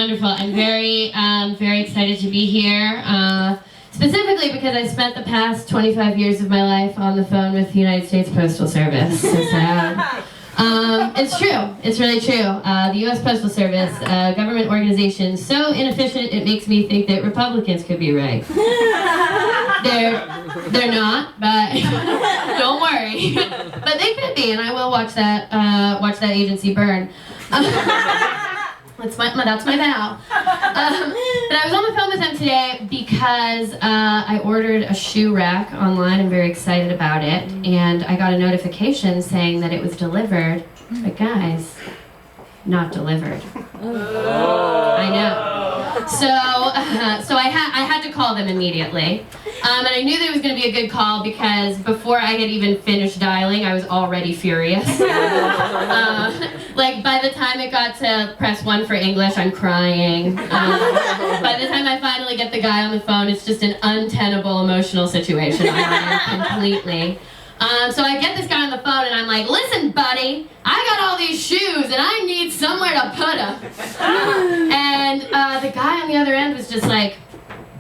wonderful. I'm very excited to be here. Specifically because I spent the past 25 years of my life on the phone with the United States Postal Service. It's true. It's really true. The U.S. Postal Service, government organization, so inefficient it makes me think that Republicans could be right. They're not, but don't worry. But they could be, and I will watch that agency burn. That's my vow. But I was on the phone with him today because I ordered a shoe rack online. I'm very excited about it. And I got a notification saying that it was delivered. But guys, not delivered. I know. So I had to call them immediately. And I knew that it was going to be a good call because before I had even finished dialing, I was already furious. Like, by the time it got to press 1 for English, I'm crying. By the time I finally get the guy on the phone, it's just an untenable emotional situation. I'm completely. So I get this guy on the phone and I'm like, listen, buddy, I got all these shoes and I need somewhere to put them. And the guy on the other end was just like,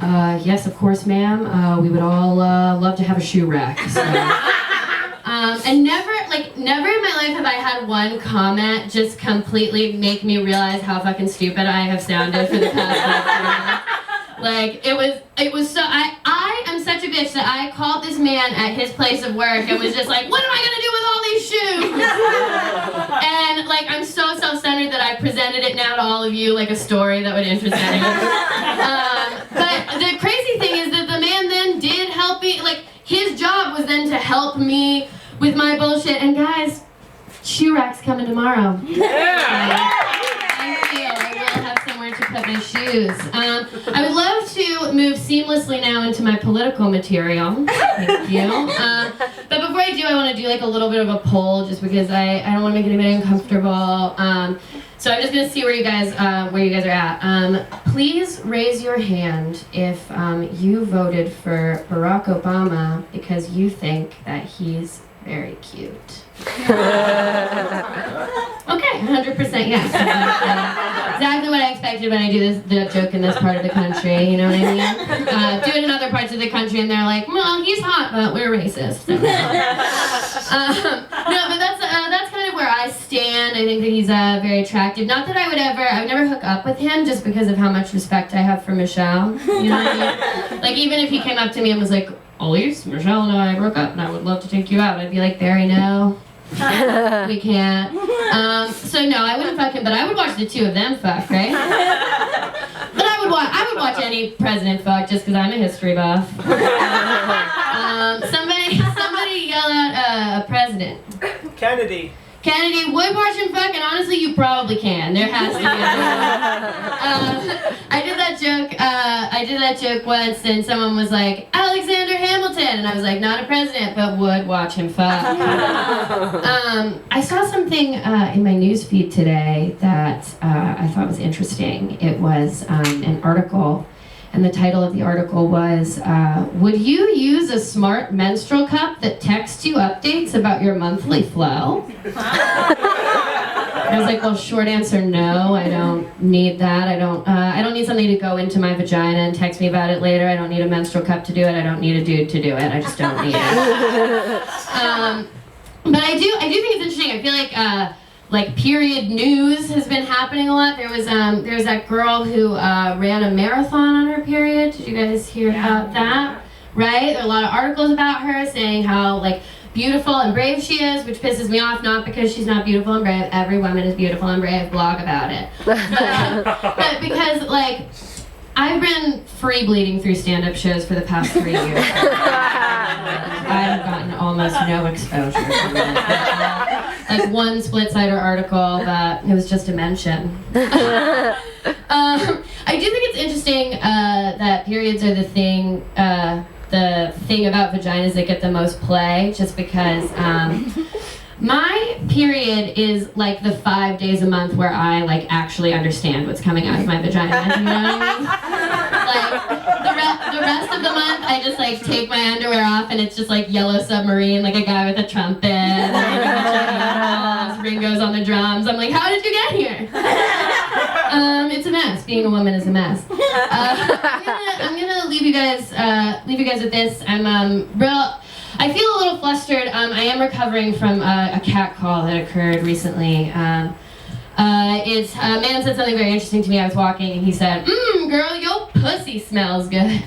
yes, of course, ma'am. We would all love to have a shoe rack. So. And never in my life have I had one comment just completely make me realize how fucking stupid I have sounded for the past 3 months. Like, it was so, I am such a bitch that I called this man at his place of work and was just like, what am I gonna do with all these shoes? And like, I'm so self-centered that I presented it now to all of you like a story that would interest anyone. But the crazy thing is that the man then did help me, like, his job was then to help me with my bullshit, and guys, shoe rack's coming tomorrow. Yeah. Thank you. I will have somewhere to put my shoes. I would love to move seamlessly now into my political material. Thank you. But before I do, I want to do like a little bit of a poll, just because I don't want to make anybody uncomfortable. So I'm just gonna see where you guys are at. Please raise your hand if you voted for Barack Obama because you think that he's very cute. Okay, 100% yes. Exactly what I expected when I do the joke in this part of the country, you know what I mean? Do it in other parts of the country and they're like, well, he's hot, but we're racist. No, but that's kind of where I stand. I think that he's very attractive. Not that I would never hook up with him just because of how much respect I have for Michelle. You know what I mean? Like, even if he came up to me and was like, Alise, Michelle and I broke up and I would love to take you out, I'd be like, Barry, no. We can't. So no, I wouldn't fuck him, but I would watch the two of them fuck, right? But I would watch any president fuck just because I'm a history buff. Somebody yell out a president. Kennedy would watch him fuck, and honestly, you probably can. There has to be. I did that joke once, and someone was like, Alexander Hamilton, and I was like, not a president, but would watch him fuck. I saw something in my newsfeed today that I thought was interesting. It was an article. And the title of the article was, would you use a smart menstrual cup that texts you updates about your monthly flow? I was like, well, short answer, no, I don't need that. I don't need something to go into my vagina and text me about it later. I don't need a menstrual cup to do it. I don't need a dude to do it. I just don't need it. But I do think it's interesting. I feel like period news has been happening a lot. There was that girl who ran a marathon on her period. Did you guys hear about that? Right? There are a lot of articles about her saying how like beautiful and brave she is, which pisses me off, not because she's not beautiful and brave. Every woman is beautiful and brave. Blog about it. But because like I've been free bleeding through stand-up shows for the past 3 years. I've gotten almost no exposure. Like one split-sider article, but it was just a mention. I do think it's interesting that periods are the thing about vaginas that get the most play, just because my period is like the 5 days a month where I like actually understand what's coming out of my vagina. You know what I mean? Like the rest of the month, I just like take my underwear off and it's just like Yellow Submarine, like a guy with a trumpet, and Ringo's on the drums. I'm like, how did you get here? It's a mess. Being a woman is a mess. I'm gonna leave you guys with this. I feel a little flustered. I am recovering from a cat call that occurred recently. A man said something very interesting to me. I was walking and he said, girl, your pussy smells good.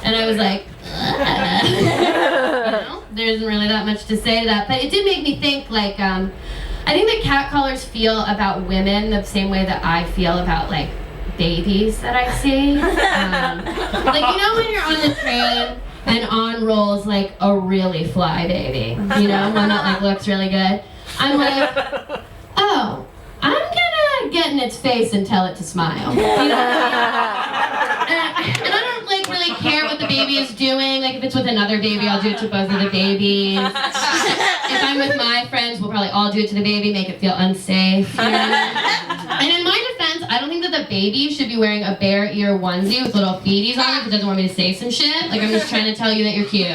And I was like, there isn't really that much to say to that. But it did make me think, like, I think that catcallers feel about women the same way that I feel about, like, babies that I see. Like, you know when you're on the train and on rolls, like, a really fly baby, you know, one that, like, looks really good. I'm like, oh, I'm gonna get in its face and tell it to smile. You know? And I don't, like, really care what the baby is doing. Like, if it's with another baby, I'll do it to both of the babies. If I'm with my friends, we'll probably all do it to the baby, make it feel unsafe. You know what I mean? And in my defense, I don't think that the baby should be wearing a bare ear onesie with little feeties on it if it doesn't want me to say some shit. Like, I'm just trying to tell you that you're cute.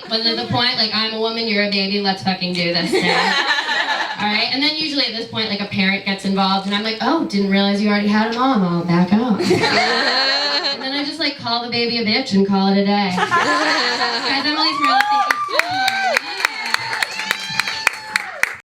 Wasn't it the point? Like, I'm a woman, you're a baby, let's fucking do this thing. Alright, and then usually at this point, like, a parent gets involved, and I'm like, oh, didn't realize you already had a mom, I'll back up. And then I just, like, call the baby a bitch and call it a day. Guys, I'm Alise Morales.